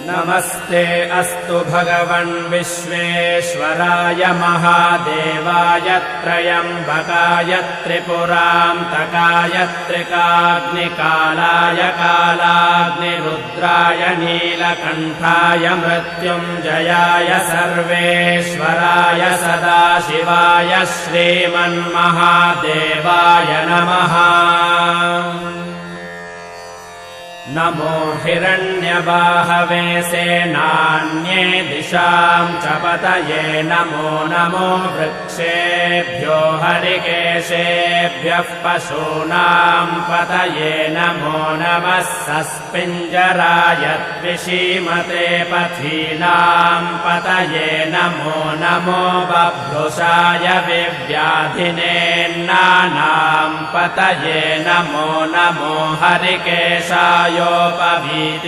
नमस्ते अस्तु भगवन् विश्वेश्वराय महादेवाय त्र्यम्बकाय त्रिपुरान्तकाय त्रिकाग्निकालाय कालाग्निरुद्राय नीलकण्ठाय मृत्युञ्जयाय सर्वेश्वराय सदाशिवाय श्रीमन्महादेवाय नमः। नमो हिरण्यबाहवे सेनान्ये दिशां च पतये नमो नमो वृक्षेभ्यो हरिकेशेभ्यः पशूनां पतये नमो नमः सस्पिञ्जराय द्विषीमते पथीनां पतये नमो नमो बभ्रुषाय विव्याधिनेन्नानां पतये नमो नमो हरिकेशाय योपवीति